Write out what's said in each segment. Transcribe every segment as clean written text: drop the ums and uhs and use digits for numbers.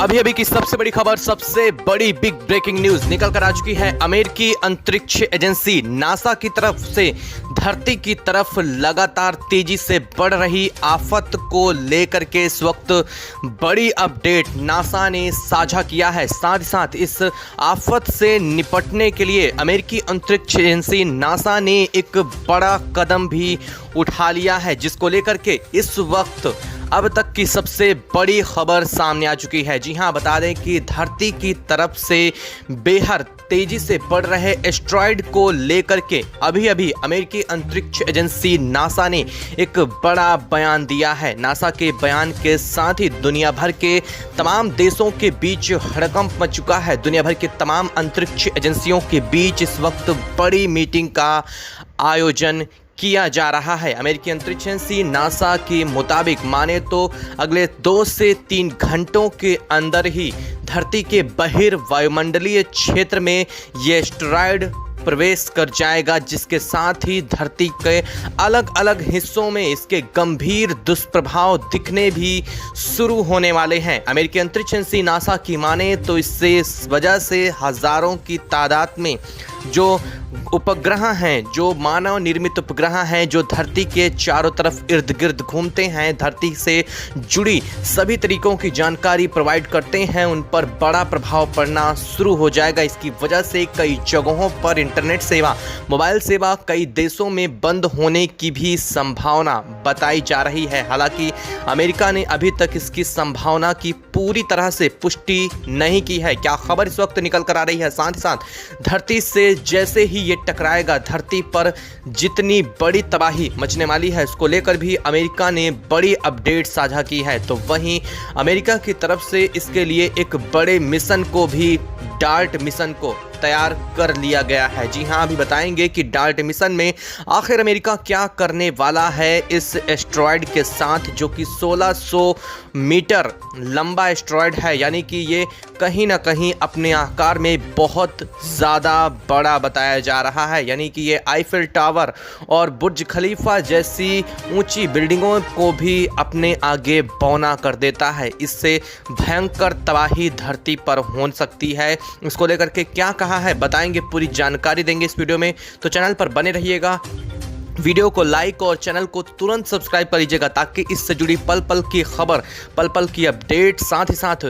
अभी अभी की सबसे बड़ी खबर, सबसे बड़ी बिग ब्रेकिंग न्यूज निकल कर आ चुकी है। अमेरिकी अंतरिक्ष एजेंसी नासा की तरफ से धरती की तरफ लगातार तेजी से बढ़ रही आफत को लेकर के इस वक्त बड़ी अपडेट नासा ने साझा किया है। साथ ही साथ इस आफत से निपटने के लिए अमेरिकी अंतरिक्ष एजेंसी नासा ने एक बड़ा कदम भी उठा लिया है, जिसको लेकर के इस वक्त अब तक की सबसे बड़ी खबर सामने आ चुकी है। जी हां, बता दें कि धरती की तरफ से बेहद तेजी से बढ़ रहे एस्ट्रॉयड को लेकर के अभी अभी अमेरिकी अंतरिक्ष एजेंसी नासा ने एक बड़ा बयान दिया है। नासा के बयान के साथ ही दुनिया भर के तमाम देशों के बीच हड़कंप मच चुका है। दुनिया भर के तमाम अंतरिक्ष एजेंसियों के बीच इस वक्त बड़ी मीटिंग का आयोजन किया जा रहा है। अमेरिकी अंतरिक्ष एजेंसी नासा के मुताबिक माने तो अगले 2 से 3 घंटों के अंदर ही धरती के बहिर्वायुमंडलीय क्षेत्र में ये एस्टेरॉयड प्रवेश कर जाएगा, जिसके साथ ही धरती के अलग अलग हिस्सों में इसके गंभीर दुष्प्रभाव दिखने भी शुरू होने वाले हैं। अमेरिकी अंतरिक्ष एजेंसी नासा की माने तो इससे इस वजह से हजारों की तादाद में जो उपग्रह हैं, जो मानव निर्मित उपग्रह हैं, जो धरती के चारों तरफ इर्द गिर्द घूमते हैं, धरती से जुड़ी सभी तरीकों की जानकारी प्रोवाइड करते हैं, उन पर बड़ा प्रभाव पड़ना शुरू हो जाएगा। इसकी वजह से कई जगहों पर इंटरनेट सेवा, मोबाइल सेवा कई देशों में बंद होने की भी संभावना बताई जा रही है। हालांकि अमेरिका ने अभी तक इसकी संभावना की पूरी तरह से पुष्टि नहीं की है। क्या खबर इस वक्त निकल कर आ रही है, साथ ही साथ धरती से जैसे ही ये टकराएगा धरती पर जितनी बड़ी तबाही मचने वाली है, इसको लेकर भी अमेरिका ने बड़ी अपडेट साझा की है। तो वहीं अमेरिका की तरफ से इसके लिए एक बड़े मिशन को भी, डार्ट मिशन को तैयार कर लिया गया है। जी हां, अभी बताएंगे कि डार्ट मिशन में आखिर अमेरिका क्या करने वाला है इस एस्टेरॉयड के साथ, जो कि 1600 मीटर लंबा एस्टेरॉयड है। यानी कि ये कहीं ना कहीं अपने आकार में बहुत ज़्यादा बड़ा बताया जा रहा है। यानी कि ये आईफिल टावर और बुर्ज खलीफा जैसी ऊंची बिल्डिंगों को भी अपने आगे बौना कर देता है। इससे भयंकर तबाही धरती पर हो सकती है। इसको लेकर के क्या कहा है बताएंगे, पूरी जानकारी देंगे इस वीडियो में, तो चैनल पर बने रहिएगा। वीडियो को लाइक और चैनल को तुरंत सब्सक्राइब कर लीजिएगा, ताकि इससे जुड़ी पल पल की खबर, पल पल की अपडेट, साथ ही साथ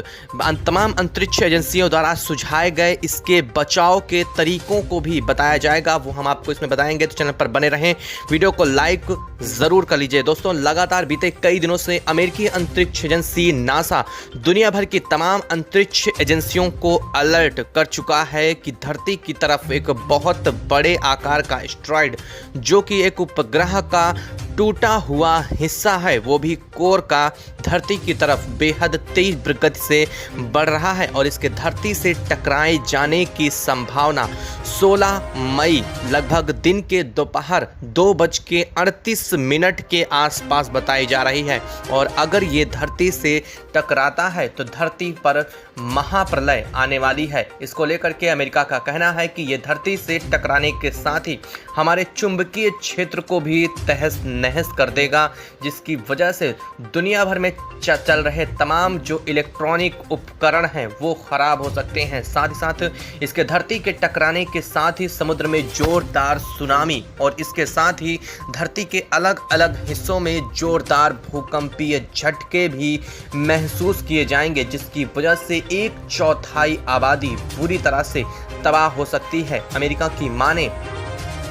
तमाम अंतरिक्ष एजेंसियों द्वारा सुझाए गए इसके बचाव के तरीकों को भी बताया जाएगा, वो हम आपको इसमें बताएंगे। तो चैनल पर बने रहें, वीडियो को लाइक ज़रूर कर लीजिए। दोस्तों, लगातार बीते कई दिनों से अमेरिकी अंतरिक्ष एजेंसी नासा दुनिया भर की तमाम अंतरिक्ष एजेंसियों को अलर्ट कर चुका है कि धरती की तरफ एक बहुत बड़े आकार का एस्टेरॉयड, जो कि एक उपग्रह का टूटा हुआ हिस्सा है, वो भी कोर का, धरती की तरफ बेहद तेज गति से बढ़ रहा है और इसके धरती से टकराए जाने की संभावना 16 मई लगभग दिन के दोपहर 2:38 के आसपास बताई जा रही है। और अगर ये धरती से टकराता है तो धरती पर महाप्रलय आने वाली है। इसको लेकर के अमेरिका का कहना है कि ये धरती से टकराने के साथ ही हमारे चुंबकीय क्षेत्र को भी तहस नहस कर देगा, जिसकी वजह से दुनिया भर में चल रहे तमाम जो इलेक्ट्रॉनिक उपकरण हैं वो खराब हो सकते हैं। साथ ही साथ इसके धरती के टकराने के साथ ही समुद्र में जोरदार सुनामी और इसके साथ ही धरती के अलग अलग हिस्सों में जोरदार भूकंपीय झटके भी महसूस किए जाएंगे, जिसकी वजह से 1/4 आबादी पूरी तरह से तबाह हो सकती है। अमेरिका की माने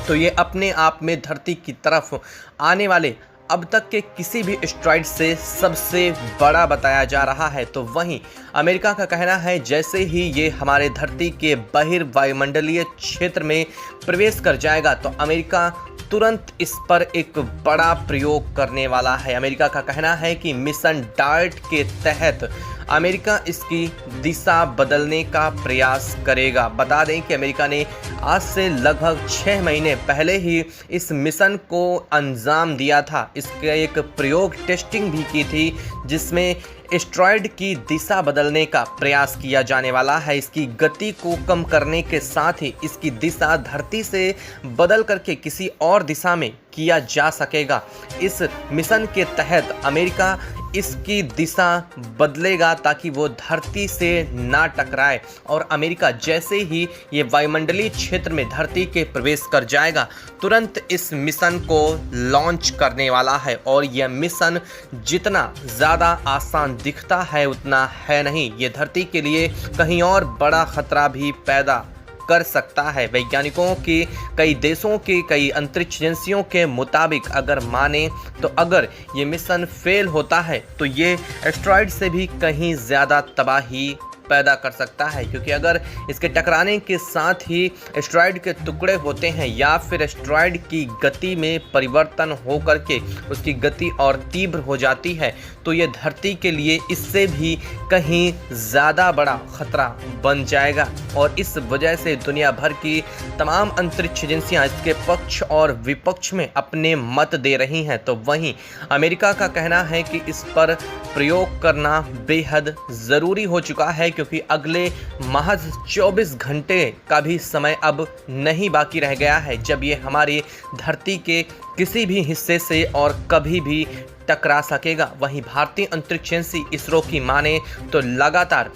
तो ये अपने आप में धरती की तरफ आने वाले अब तक के किसी भी एस्टेरॉयड से सबसे बड़ा बताया जा रहा है। तो वहीं अमेरिका का कहना है जैसे ही ये हमारे धरती के बहिर्वायुमंडलीय क्षेत्र में प्रवेश कर जाएगा तो अमेरिका तुरंत इस पर एक बड़ा प्रयोग करने वाला है। अमेरिका का कहना है कि मिशन डार्ट के तहत अमेरिका इसकी दिशा बदलने का प्रयास करेगा। बता दें कि अमेरिका ने आज से लगभग 6 महीने पहले ही इस मिशन को अंजाम दिया था। इसका एक प्रयोग टेस्टिंग भी की थी, जिसमें एस्टेरॉयड की दिशा बदलने का प्रयास किया जाने वाला है। इसकी गति को कम करने के साथ ही इसकी दिशा धरती से बदल करके किसी और दिशा में किया जा सकेगा। इस मिशन के तहत अमेरिका इसकी दिशा बदलेगा ताकि वो धरती से ना टकराए। और अमेरिका जैसे ही ये वायुमंडलीय क्षेत्र में धरती के प्रवेश कर जाएगा, तुरंत इस मिशन को लॉन्च करने वाला है। और यह मिशन जितना ज़्यादा आसान दिखता है उतना है नहीं। ये धरती के लिए कहीं और बड़ा खतरा भी पैदा कर सकता है। वैज्ञानिकों के कई देशों के कई अंतरिक्ष एजेंसियों के मुताबिक अगर माने तो अगर ये मिशन फेल होता है तो ये एस्टेरॉयड से भी कहीं ज़्यादा तबाही पैदा कर सकता है, क्योंकि अगर इसके टकराने के साथ ही एस्टेरॉयड के टुकड़े होते हैं या फिर एस्टेरॉयड की गति में परिवर्तन हो करके उसकी गति और तीव्र हो जाती है तो ये धरती के लिए इससे भी कहीं ज़्यादा बड़ा खतरा बन जाएगा। और इस वजह से दुनिया भर की तमाम अंतरिक्ष एजेंसियां इसके पक्ष और विपक्ष में अपने मत दे रही हैं। तो वहीं अमेरिका का कहना है कि इस पर प्रयोग करना बेहद ज़रूरी हो चुका है, क्योंकि अगले महज 24 घंटे का भी समय अब नहीं बाकी रह गया है जब ये हमारी धरती के किसी भी हिस्से से और कभी भी टकरा सकेगा। वहीं भारतीय अंतरिक्ष एजेंसी इसरो की माने तो लगातार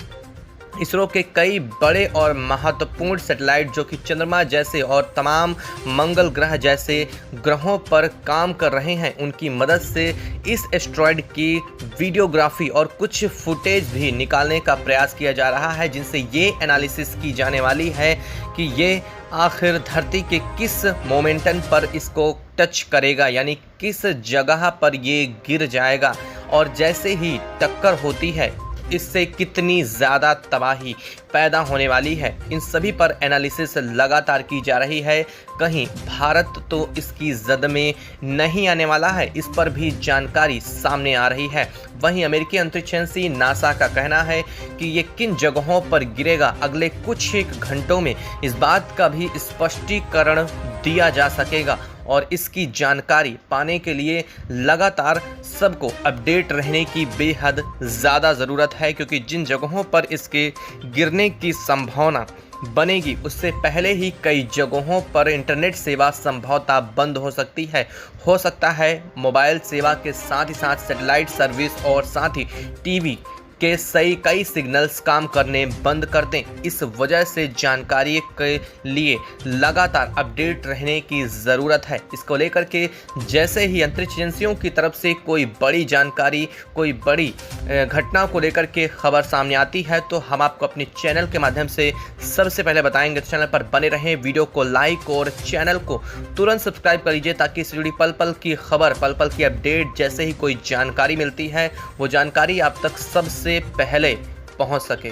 इसरो के कई बड़े और महत्वपूर्ण सैटेलाइट जो कि चंद्रमा जैसे और तमाम मंगल ग्रह जैसे ग्रहों पर काम कर रहे हैं, उनकी मदद से इस एस्टेरॉयड की वीडियोग्राफी और कुछ फुटेज भी निकालने का प्रयास किया जा रहा है, जिनसे ये एनालिसिस की जाने वाली है कि ये आखिर धरती के किस मोमेंटम पर इसको टच करेगा, यानी किस जगह पर ये गिर जाएगा और जैसे ही टक्कर होती है इससे कितनी ज़्यादा तबाही पैदा होने वाली है। इन सभी पर एनालिसिस लगातार की जा रही है। कहीं भारत तो इसकी जद में नहीं आने वाला है, इस पर भी जानकारी सामने आ रही है। वहीं अमेरिकी अंतरिक्ष एजेंसी नासा का कहना है कि ये किन जगहों पर गिरेगा अगले कुछ एक घंटों में इस बात का भी स्पष्टीकरण दिया जा सकेगा। और इसकी जानकारी पाने के लिए लगातार सबको अपडेट रहने की बेहद ज़्यादा ज़रूरत है, क्योंकि जिन जगहों पर इसके गिरने की संभावना बनेगी उससे पहले ही कई जगहों पर इंटरनेट सेवा संभवतः बंद हो सकती है। हो सकता है मोबाइल सेवा के साथ ही साथ सैटेलाइट सर्विस और साथ ही टीवी के कई सिग्नल्स काम करने बंद कर दें। इस वजह से जानकारी के लिए लगातार अपडेट रहने की ज़रूरत है। इसको लेकर के जैसे ही अंतरिक्ष एजेंसियों की तरफ से कोई बड़ी जानकारी, कोई बड़ी घटना को लेकर के खबर सामने आती है तो हम आपको अपने चैनल के माध्यम से सबसे पहले बताएंगे। तो चैनल पर बने रहें, वीडियो को लाइक और चैनल को तुरंत सब्सक्राइब कर लीजिए ताकि इस जुड़ी पल पल की खबर, पल पल की अपडेट, जैसे ही कोई जानकारी मिलती है वो जानकारी आप तक सबसे पहले पहुंच सके।